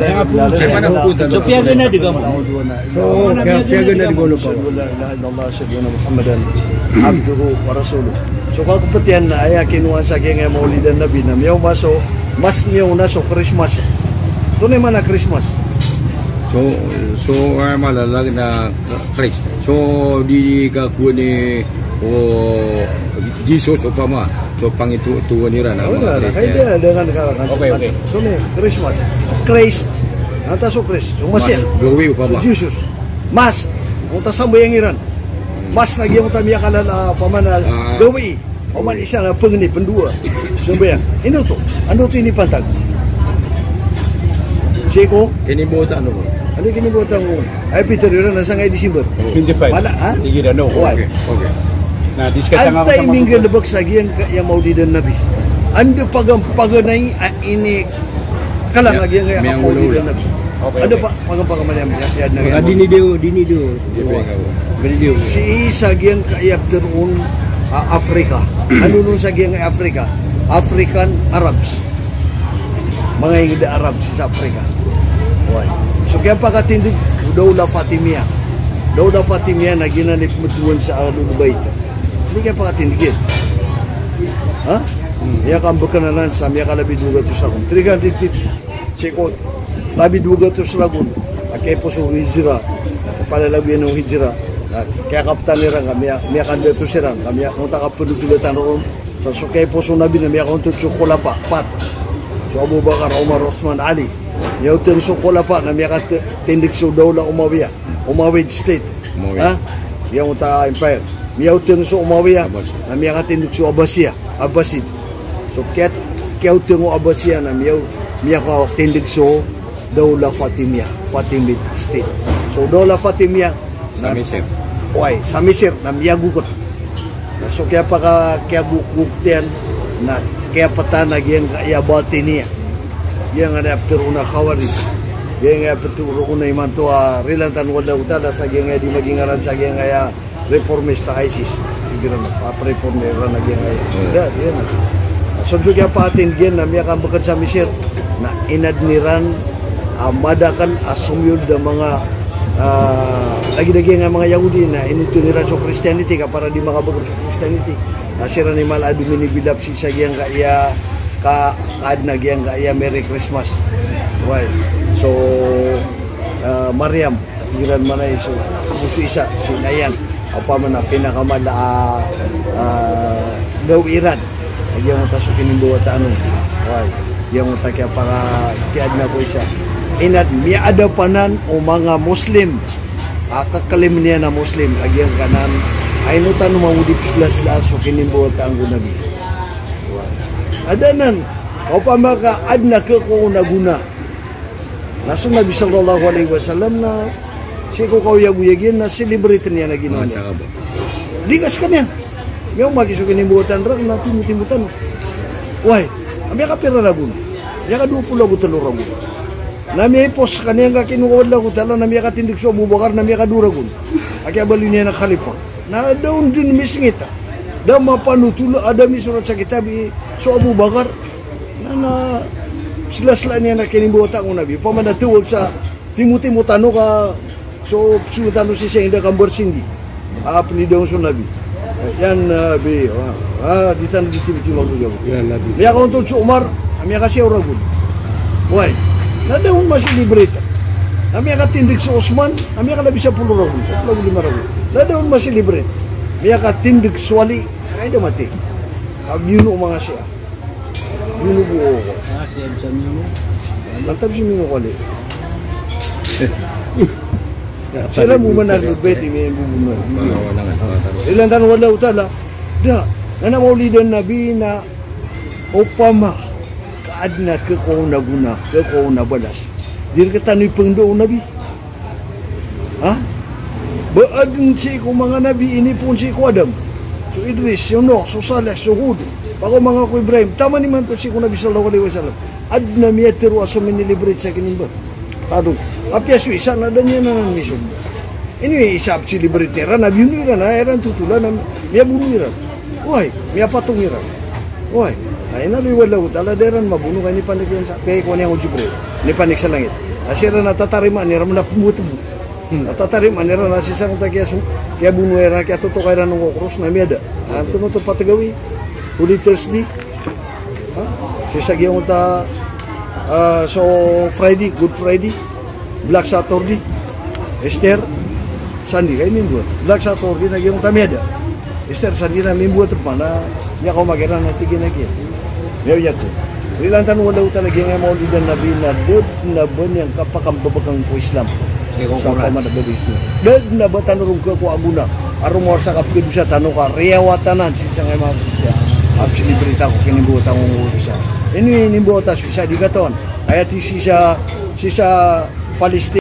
So piaga na digam. So piaga na digolo pa. Allah subhanahu Muhammadan abduhu wa rasuluh. So kalau kepetian na ay kinuan sa geng Maulidan Nabi na miyaw maso mas miyaw na so Christmas. Tunay man na Christmas. So malalag na Christ. So di ka kuani Jesus upama. So pangitu tuwaniran ang mga Christ. Kaya dengan kalangan. Okay. Tunay Christmas. Christ. Nata so Christ. Yung Masya. Gawi upama. Jesus. Mas. Kung tasambay ang iran. Mas lagi yung tamiya ka na pamana gawi. O man isa na pengni pendua. Sambayang. Ino to. Ano to ini pantag? Siko? Kinibutan ano? Ano kinibutan mo? Ay Peter yun nasa ngay December. 25. Wala ha? Sige na no. Okay. Na discuss nga antay minggu lebak sagi yang Maulidan Nabi. Ando paganay ini kalang lagi yang Maulidan Nabi. Ada pak pagaman yang na. Dini do. Si sagi yang kayak terun Afrika. Ano nun sagi yang Afrika? African Arabs. Mga ingida Arab sa Afrika. Why? So kaya pagkatindig Daula Fatimiyah. Daula Fatimiyah na ginanip mutuan sa Ahlul Bait. Hindi kaya pagkatindigin. Ha? Iya kan berkenalan sama ya kalau biduga tu sagun. 350 sekot. Labi duga tu sagun. Pakai poso hijrah. Kepala labi no hijrah. Kaya kapitan nirang kami akan betu serang. Kami akan tak perlu tulatan rom. Sa kaya poso nabi na akan tu chokolapa pat. So Abu Bakar, Umar, Osman, Ali. Yaw teng chokolapa na akan tindik so Daula Umayyah. Umayyad state. Ha? Yang uta empire. Miyaw teng so Umayyah. Na akan tindik so Abbasid. So kaya teng Abbasiyah na miyaw ka tindig so Daula Fatimiyah. Fatimid state. So Daula Fatimiyah sa Misir. Why? Sa Misir na miya gugot. So kaya buktian na kaya patanag yang kaya batiniya. Yang ada teruna khawarij. Yang betul una iman tua rilantan wala utala sa yang di magingaran sa yang kaya reformista ISIS. Siguro na reformera na yang kaya. Ya, na. So juga patin gen na miya kan bekerja sa Misir na inadniran madakan asumyud da mga lagi-lagi nga mga Yahudi na inutungiran sa Christianity para di mga bago sa Christianity. Asira ni mal adu mini bilap si sagyang kaya kaadnag yang kaya Merry Christmas. Right. So Maryam tigiran manay so puso isa si Nayan apa man pinakamala gawiran. Yang tasukin ng buwat ano. Right. Yang kaya para kiadna ko isa. Inat miada panan o mga Muslim kakalim niya na Muslim agyang kanan ay nutan mamudip sila so kinimbuhat ang gunabi adanan o pa maka adna ke ko naguna naso Nabi sallallahu alaihi wasallam na si ko yaguyagin na celebrate niya na ginawa niya di kas kanya may umagi so kinimbuhatan rak na timutan why amya ka pera laguna ya ka 20 lagu telur ragu nami pos kanya nga kinuwad lang utala nami katindig so Abu Bakar nami kaduragun akya bali niya na khalifa na daun din misngita da mapanutula ada mi surat sa kitab so Abu Bakar na sila niya na kinimbuhat ang nabi pamanatuwag sa timu tano ka so sultano si siya hindi kang bersindi apni daun so nabi yan nabi di tanah di timu magagawa yan nabi niya ka untuk Umar nami kasi uragun why na daun masih libreta. Kami akan tindik si Osman, kami akan bisa 10 ragu, 45 ragu. Na daun masih libreta. Kami akan tindik si Wali, kaya dah mati. Kami yun mga siya. Yun buo ko. Siya bisa minum. Lantab si minum Wali. Sila mo man nagbeti, may bubunan. Ilan tan wala utala. Da, na Maulidan Nabi na upama adna ke ko naguna ke ko nabalas dir kata ni pengdo nabi ha baadun si ko mga nabi ini pun si ko Adam so Idris so Nuh so Saleh so Hud bago mga ko Ibrahim tama ni man to si ko Nabi sallallahu alaihi wasallam adna miyatiru aso min librit sa kinimba tadu apya su isa na danya na mission ini isap si libritera nabi uniran na eran tutulan miya buniran why miya patungiran why ay nabi wala utala deran mabuno kay ni pandagyan sa kay ko niya Jibril ni panik sa langit. Asira natatarima ni ramna pumutubu. Natatarima ni ramna sisang takiasu kaya bunuh era kaya tuto kaya nung cross na miada. Anto no to patagawi. Holy Thursday. Sisa gyud ta so Friday, Good Friday, Black Saturday, Easter, Sunday kayo mimbuat. Black Saturday na gyud ta miada. Easter Sunday na mimbuat pa na niya ko magera na tigin lagi. Yaw yato. Rilantan wala talaga nga maulid ng Nabi na dod na ban yang kapakambabakang ko Islam. Sa pamanabadis niya. Dod na ba tanurong ko aguna. Arumor sa kapid siya tanong ka, riyawatanan siya nga mga siya. Sinibrita ko kinimbuot ang isa. Ini nimbuot siya di katon. Kaya si sa Palestine.